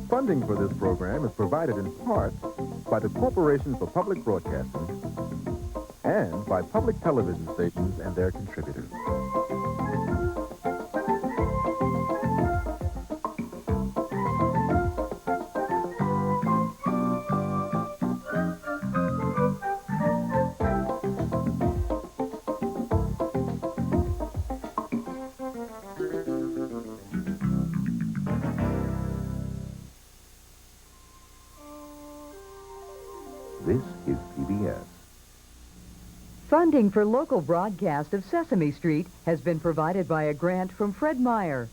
Funding for this program is provided in part by the Corporation for Public Broadcasting and by public television stations and their contributors. This is PBS. Funding for local broadcast of Sesame Street has been provided by a grant from Fred Meyer.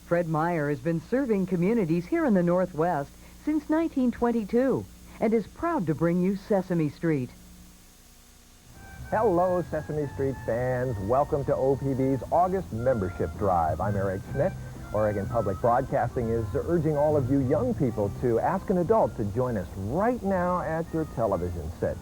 Fred Meyer has been serving communities here in the Northwest since 1922 and is proud to bring you Sesame Street. Hello, Sesame Street fans. Welcome to OPB's August membership drive. I'm Eric Schmidt. Oregon Public Broadcasting is urging all of you young people to ask an adult to join us right now at your television set.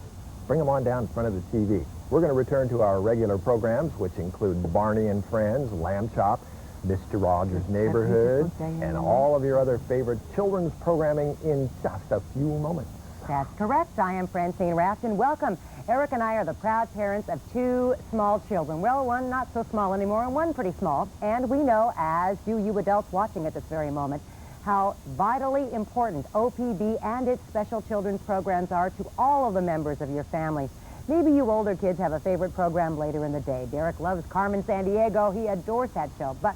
Bring them on down in front of the TV. We're going to return to our regular programs, which include Barney and Friends, Lamb Chop, Mr. Rogers' Neighborhood, and all of your other favorite children's programming in just a few moments. That's correct. I am Francine Rafton. Welcome. Eric and I are the proud parents of two small children. Well, one not so small anymore and one pretty small. And we know, as do you adults watching at this very moment, how vitally important OPB and its special children's programs are to all of the members of your family. Maybe you older kids have a favorite program later in the day. Derek loves Carmen Sandiego. He adores that show. But,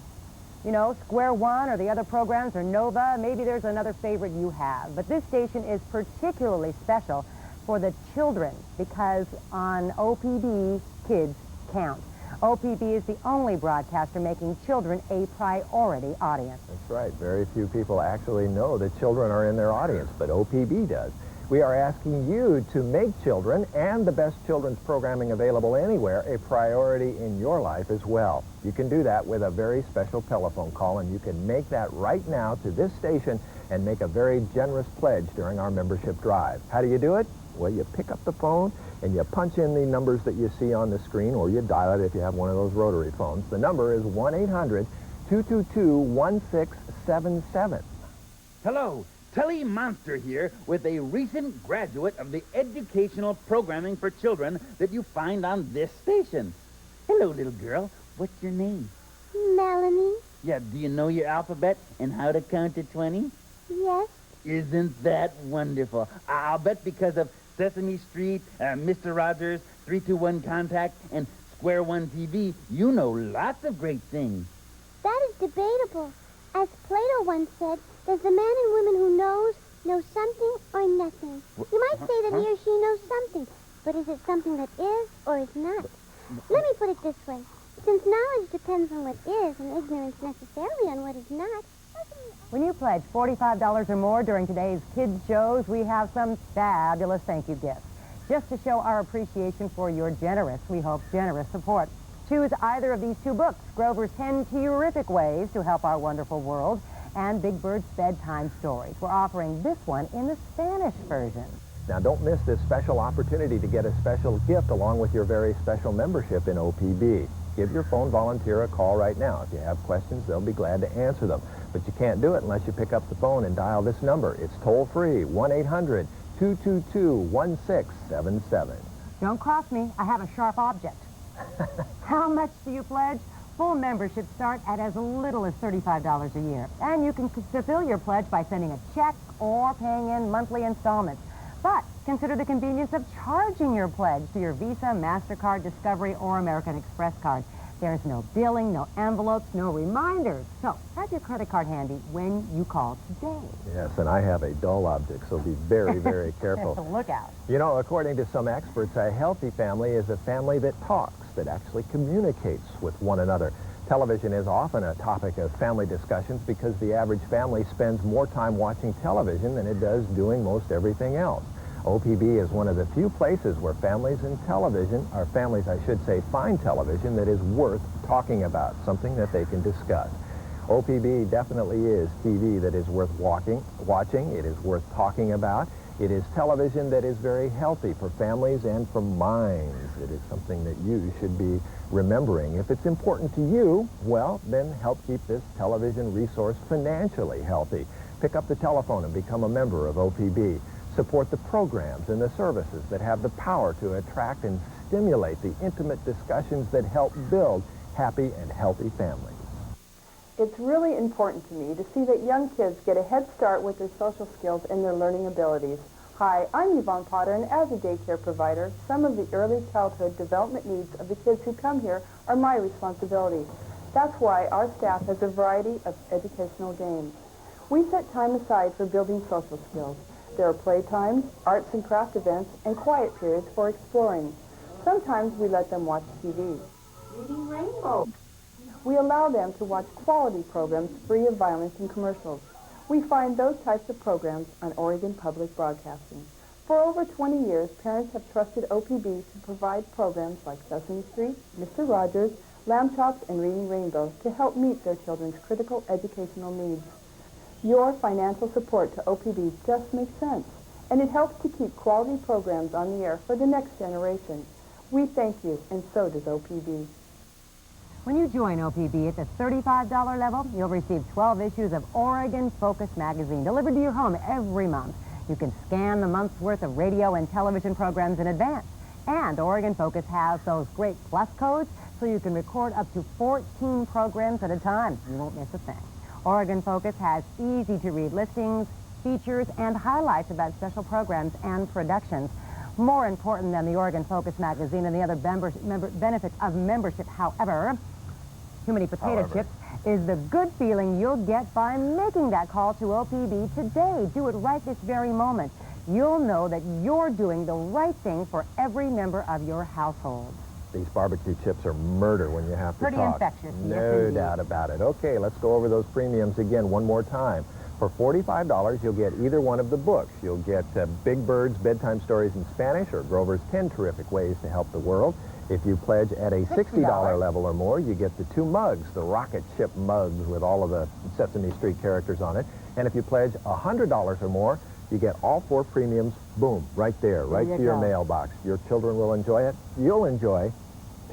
you know, Square One or the other programs or Nova, maybe there's another favorite you have. But this station is particularly special for the children because on OPB, kids count. OPB is the only broadcaster making children a priority audience. That's right. Very few people actually know that children are in their audience, but OPB does. We are asking you to make children and the best children's programming available anywhere a priority in your life as well. You can do that with a very special telephone call, and you can make that right now to this station and make a very generous pledge during our membership drive. How do you do it? Well, you pick up the phone and you punch in the numbers that you see on the screen, or you dial it if you have one of those rotary phones. The number is 1-800-222-1677. Hello, Telly Monster here with a recent graduate of the educational programming for children that you find on this station. Hello, little girl. What's your name? Melanie. Yeah, do you know your alphabet and how to count to 20? Yes. Isn't that wonderful? I'll bet because of Sesame Street, Mr. Rogers, 321 Contact, and Square One TV, you know lots of great things. That is debatable. As Plato once said, does the man and woman who knows know something or nothing? You might say that he or she knows something, but is it something that is or is not? Let me put it this way. Since knowledge depends on what is and ignorance necessarily on what is not, when you pledge $45 or more during today's kids' shows, we have some fabulous thank you gifts. Just to show our appreciation for your generous, we hope, generous support. Choose either of these two books, Grover's 10 Terrific Ways to Help Our Wonderful World and Big Bird's Bedtime Stories. We're offering this one in the Spanish version. Now, don't miss this special opportunity to get a special gift along with your very special membership in OPB. Give your phone volunteer a call right now. If you have questions, they'll be glad to answer them. But you can't do it unless you pick up the phone and dial this number. It's toll-free, 1-800-222-1677. Don't cross me. I have a sharp object. How much do you pledge? Full memberships start at as little as $35 a year. And you can fulfill your pledge by sending a check or paying in monthly installments. But consider the convenience of charging your pledge to your Visa, MasterCard, Discovery, or American Express card. There's no billing, no envelopes, no reminders. So have your credit card handy when you call today. Yes, and I have a dull object, so be very, very careful. Look out. You know, according to some experts, a healthy family is a family that talks, that actually communicates with one another. Television is often a topic of family discussions because the average family spends more time watching television than it does doing most everything else. OPB is one of the few places where families and television, or families, I should say, find television that is worth talking about, something that they can discuss. OPB definitely is TV that is worth watching, it is worth talking about, It is television that is very healthy for families and for minds. It is something that you should be remembering. If it's important to you, well, then help keep this television resource financially healthy. Pick up the telephone and become a member of OPB. Support the programs and the services that have the power to attract and stimulate the intimate discussions that help build happy and healthy families. It's really important to me to see that young kids get a head start with their social skills and their learning abilities. Hi, I'm Yvonne Potter, and as a daycare provider, some of the early childhood development needs of the kids who come here are my responsibility. That's why our staff has a variety of educational games. We set time aside for building social skills. There are playtimes, arts and craft events, and quiet periods for exploring. Sometimes we let them watch TV. Reading Rainbow. We allow them to watch quality programs free of violence and commercials. We find those types of programs on Oregon Public Broadcasting. For over 20 years, parents have trusted OPB to provide programs like Sesame Street, Mr. Rogers, Lamb Chops, and Reading Rainbow to help meet their children's critical educational needs. Your financial support to OPB just makes sense, and it helps to keep quality programs on the air for the next generation. We thank you, and so does OPB. When you join OPB at the $35 level, you'll receive 12 issues of Oregon Focus magazine delivered to your home every month. You can scan the month's worth of radio and television programs in advance. And Oregon Focus has those great plus codes so you can record up to 14 programs at a time. You won't miss a thing. Oregon Focus has easy-to-read listings, features, and highlights about special programs and productions. More important than the Oregon Focus magazine and the other benefits of membership, however, too many potato chips, is the good feeling you'll get by making that call to OPB today. Do it right this very moment. You'll know that you're doing the right thing for every member of your household. These barbecue chips are murder when you have to Pretty talk. infectious. No doubt about it. Okay, let's go over those premiums again one more time. For $45, you'll get either one of the books. You'll get Big Bird's Bedtime Stories in Spanish or Grover's 10 Terrific Ways to Help the World. If you pledge at a $60 level or more, you get the 2 mugs, the rocket ship mugs with all of the Sesame Street characters on it. And if you pledge $100 or more, you get all 4 premiums, boom, right there, right to your mailbox. Your children will enjoy it. You'll enjoy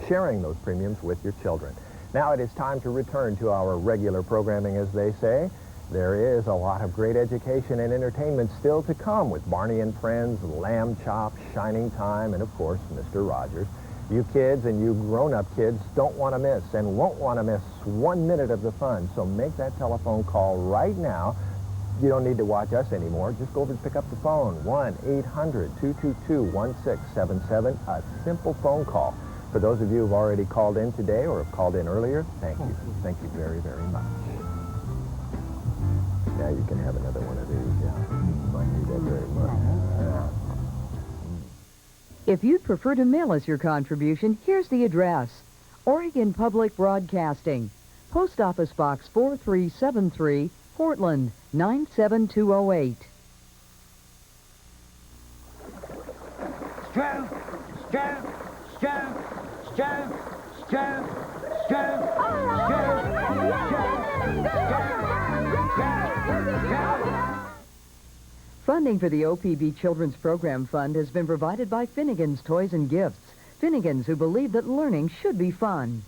sharing those premiums with your children. Now it is time to return to our regular programming, as they say. There is a lot of great education and entertainment still to come with Barney and Friends, Lamb Chops, Shining Time, and of course, Mr. Rogers. You kids and you grown-up kids don't want to miss and won't want to miss 1 minute of the fun, so make that telephone call right now. You don't need to watch us anymore. Just go over and pick up the phone, 1-800-222-1677, a simple phone call. For those of you who've already called in today or have called in earlier, thank you. Thank you very, very much. Now you can have another one of these. Yeah, might need that very much. If you'd prefer to mail us your contribution, here's the address. Oregon Public Broadcasting, Post Office Box 4373, Portland 97208. Stroke, stroke, stroke, stroke, stroke, stroke, Funding for the OPB Children's Program Fund has been provided by Finnegan's Toys and Gifts. Finnegan's, who believe that learning should be fun.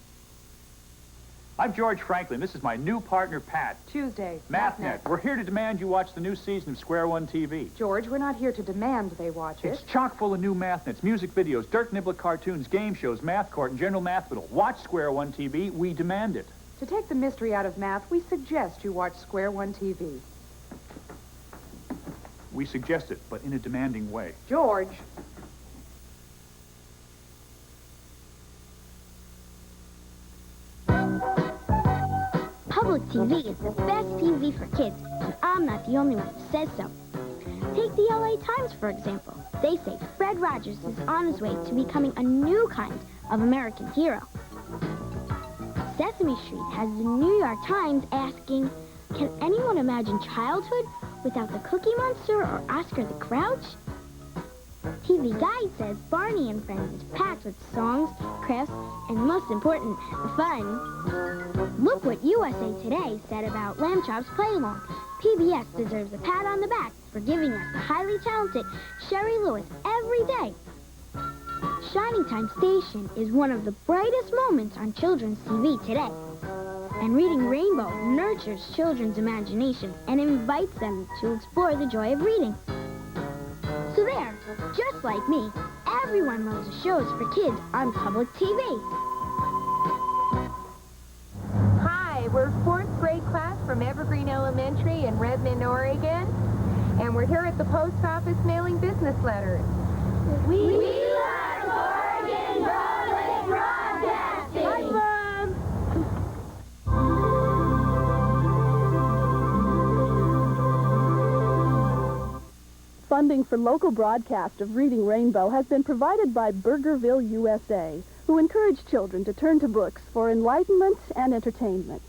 I'm George Franklin. This is my new partner, Pat. Tuesday. MathNet. We're here to demand you watch the new season of Square One TV. George, we're not here to demand they watch it. It's chock full of new MathNets, music videos, Dirk Niblick cartoons, game shows, Math Court, and General Mathfiddle. Watch Square One TV. We demand it. To take the mystery out of math, we suggest you watch Square One TV. We suggest it, but in a demanding way. George. Public TV is the best TV for kids, and I'm not the only one who says so. Take the LA Times, for example. They say Fred Rogers is on his way to becoming a new kind of American hero. Sesame Street has the New York Times asking, can anyone imagine childhood without the Cookie Monster or Oscar the Grouch? TV Guide says Barney and Friends is packed with songs, crafts, and most important, fun. Look what USA Today said about Lamb Chop's Play-Along. PBS deserves a pat on the back for giving us the highly talented Sherry Lewis every day. Shining Time Station is one of the brightest moments on children's TV today. And Reading Rainbow nurtures children's imagination and invites them to explore the joy of reading. So there, just like me, everyone loves the shows for kids on public TV. Hi, we're 4th grade class from Evergreen Elementary in Redmond, Oregon. And we're here at the post office mailing business letters. We love Oregon Public Broadcasting! Hi, Mom! Funding for local broadcast of Reading Rainbow has been provided by Burgerville, USA, who encourage children to turn to books for enlightenment and entertainment.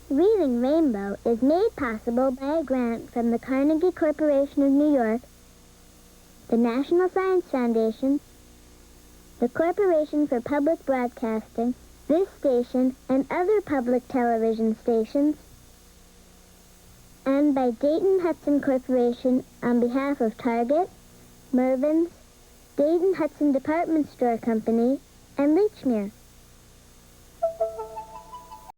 Reading Rainbow is made possible by a grant from the Carnegie Corporation of New York, the National Science Foundation, the Corporation for Public Broadcasting, this station, and other public television stations, and by Dayton-Hudson Corporation on behalf of Target, Mervyn's, Dayton-Hudson Department Store Company, and Lechmere.